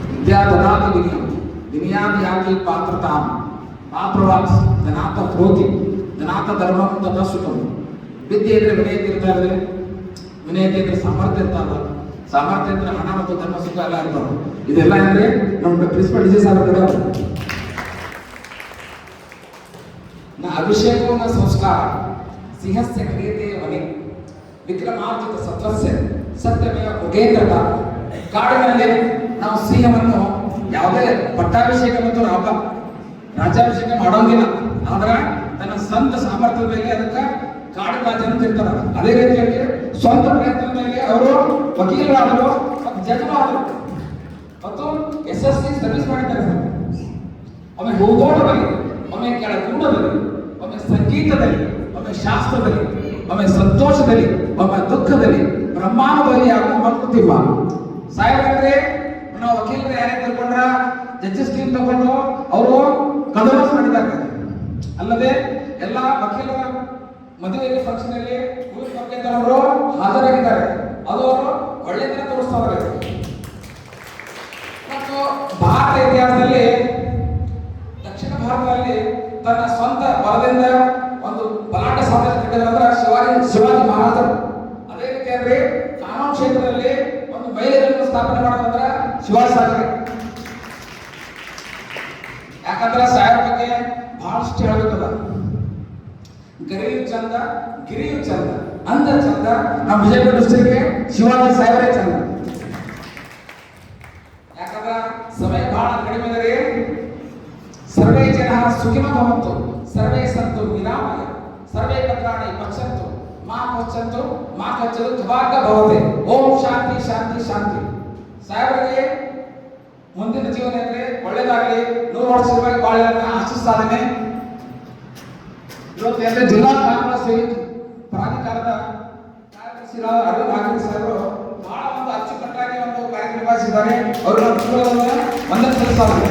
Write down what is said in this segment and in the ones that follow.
विद्या ददाति विनयम विनयादि पात्रता पात्रवात् जनात प्रोति जनात धर्मं तथा सुखम ವಿದ್ಯೆ ಇದ್ರೆ ವಿನಯತೆ ಇರ್ತಾರೆ ವಿನಯತೆ ಇದ್ರೆ ಸಾಮರ್ಥ್ಯ ಇರ್ತಾರ ಸಾಮರ್ಥ್ಯ ಇದ್ರೆ ಹಣ ಮತ್ತು ಧರ್ಮ ಸುಖ ಎಲ್ಲ ಇರ್ತಾವ ಇದೆಲ್ಲ ಅಂದ್ರೆ ನಮ್ಮ ಪ್ರಿನ್ಸಿಪಲ್ ಡಿಜೆ ಸಾಹೇಬ್ ಕಡೆ ನಾ ಅಭಿಷೇಕವನ್ನ ಸಂಸ್ಕಾರ ಸಿಂಹಸ್ಯ ಕ್ರಿಯತೆ ವನೆ ವಿಕ್ರಮಾರ್ಜಿತ ಸತ್ವಸ್ಯ ಸತ್ಯಮೇವ ಮುಗೇಂದ್ರತ ಕಾಡಿನಲ್ಲಿ ನಾವು ಸಿಂಹವನ್ನು ಯಾವುದೇ ಪಟ್ಟಾಭಿಷೇಕ ಮತ್ತು ರಾಜ್ಯಾಭಿಷೇಕ ಮಾಡೋಂಗಿಲ್ಲ ಆದ್ರೆ ತನ್ನ ಸ್ವಂತ ಸಾಮರ್ಥ್ಯದ ಮೇಲೆ ಅದಕ್ಕೆ ಕಾಡು ರಾಜನ ಇರ್ತಾರ ಅದೇ ರೀತಿಯಾಗಿ ಸ್ವಂತ ಪ್ರಯತ್ನದ ಮೇಲೆ ಅವರು ವಕೀಲರಾದರು ಮತ್ತು ಜಡ್ಜರಾದರು ಮತ್ತು SSC ಸರ್ವಿಸ್ ಮಾಡಿದ್ದಾರೆ ಒಮ್ಮೆ ಹೂಗೋಳದಲ್ಲಿ ಒಮ್ಮೆ ಕೆಳಗೂಡದಲ್ಲಿ ಒಮ್ಮೆ ಸಂಗೀತದಲ್ಲಿ ಒಮ್ಮೆ ಶಾಸ್ತ್ರದಲ್ಲಿ ಒಮ್ಮೆ ಸಂತೋಷದಲ್ಲಿ ಒಮ್ಮೆ ದುಃಖದಲ್ಲಿ ಬ್ರಹ್ಮಾನುಭವಿ ಆಗುವ ಮಂಕುತಿಮ್ಮ ಸಾಹೇಬ್ರೆ ನಾವು ವಕೀಲರು ಯಾರೇ ತಿಳ್ಕೊಂಡ್ರ ಜಡ್ಜಸ್ ಟೀಮ್ ತಗೊಂಡು ಅವರು ಕದರ್ಸ್ ಮಾಡಿದ್ದಾರೆ ಅಲ್ಲದೆ ಎಲ್ಲ ವಕೀಲರ ಮದುವೆಯಲ್ಲಿ ಫಂಕ್ಷನ್ ಅಲ್ಲಿ ಅವರು ಹಾಜರಾಗಿದ್ದಾರೆ ಅದು ಅವರು ಒಳ್ಳೆಯದನ್ನ ತೋರಿಸ್ತಾರೆ ಮತ್ತು ಭಾರತ ಇತಿಹಾಸದಲ್ಲಿ ದಕ್ಷಿಣ ಭಾರತದಲ್ಲಿ ತನ್ನ ಸ್ವಂತ ಬಲದಿಂದ ಒಂದು ಬಲಾಢ್ಯ ಸಾಮ್ರಾಜ್ಯ ಕಟ್ಟಿದ್ರೆ ಶಿವಾಜಿ ಮಹಾರಾಜರು ಅದೇ ರೀತಿಯಾಗಿ ಕಾನೂನು ಕ್ಷೇತ್ರದಲ್ಲಿ ಒಂದು ಮಹಿಳೆಯರನ್ನು ಸ್ಥಾಪನೆ ಮಾಡೋದಂದ್ರೆ ಶಿವಾಜಿ ಸಾಹೇಬ್ರೆ ಯಾಕಂದ್ರೆ ಸಾಹೇಬ್ ಬಗ್ಗೆ ಬಹಳಷ್ಟು ಹೇಳಬೇಕಲ್ಲ ಗರಿಯು ಚಂದ ಗಿರಿಯು ಚಂದ ಅಂದ ಚಂದ ನಮ್ಮ ವಿಜಯಪುರ ಡಿಸ್ಟ್ರಿಕ್ಟ್ಗೆ ಶಿವಾಜಿ ಸಾಹೇಬ್ರೆ ಚಂದ ಯಾಕಂದ್ರೆ ಸಮಯ ಬಹಳ ಕಡಿಮೆ ಇದೆ ಸರ್ವೇ ಜನ ಸುಖಿನೋ ಭವಂತು ಸರ್ವೇ ಸಂತು ನಿರಾಮಯ ಸರ್ವೇ ಭದ್ರಾಣಿ ಪಶ್ಯಂತು ಮಾ ಪಶ್ಯಂತು ಮಾ ಕಚ್ಚದು ತುಭಾಗ್ಯ ಭವತೆ ಓಂ ಶಾಂತಿ ಶಾಂತಿ ಶಾಂತಿ ಸಾಹೇಬರಿಗೆ ಮುಂದಿನ ಜೀವನ ಅಂದ್ರೆ ಒಳ್ಳೆಯದಾಗಲಿ 100 ವರ್ಷದವರೆಗೆ ಬಾಳನ್ನ ಆಶಿಸ್ತಾನೆ ಇವತ್ತು ಜಿಲ್ಲಾ ಕಾನೂನು ಸೇವೆ ಪ್ರಾಧಿಕಾರದ ಕಾರ್ಯದರ್ಶಿರಾದ ಅರವಿಂದ್ ನಾಗರಿಕ ಸಾಹೇಬರು ಬಹಳ ಒಂದು ಅಚ್ಚುಕಟ್ಟಾಗಿ ಒಂದು ಕಾರ್ಯಕ್ರಮ ನಿರ್ವಹಿಸಿದ್ದಾರೆ ಅವರ ವಂದನೆ ಸಲ್ಲಿಸ್ತಾರೆ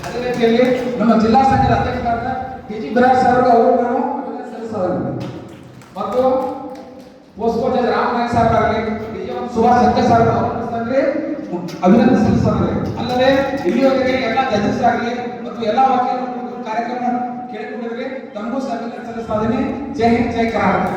ಅದೇ ರೀತಿಯಲ್ಲಿ ನಮ್ಮ ಜಿಲ್ಲಾ ಸಂಘದ ಅಧ್ಯಕ್ಷರಾದ DG ಬಿರಾಜ್ ಸಾಹೇಬರು ಅವರು ನಾವು ಅಭಿನಂದನೆ ಸಲ್ಲಿಸ್ತಾರೆ ಮತ್ತು ಪೋಸ್ಕೋ ಜಡ್ಜ್ ರಾಮನಾಯಕ್ ಸಾಹೇಬ್ ಆಗಲಿ DG ಸುಭಾಷ್ ಶಂಕರ್ ಸಾಹೇಬ್ ಅವರಿಗೆ ಅಭಿನಂದನೆ ಸಲ್ಲಿಸ್ತಾರೆ ಅಲ್ಲದೆ ಇಲ್ಲಿಯವರೆಗೆ ಎಲ್ಲ ಜಡ್ಜಸ್ ಆಗಲಿ ಮತ್ತು ಎಲ್ಲ ವಕೀಲರು ಕಾರ್ಯಕ್ರಮ ಕೇಳಿಕೊಂಡಿದ್ರೆ ತಮಗೂ ಅಭಿನಂದನೆ ಸಲ್ಲಿಸ್ತಾ ಇದ್ದೀನಿ ಜೈ ಹಿಂದ್ ಜೈ ಕರ್ನಾಟಕ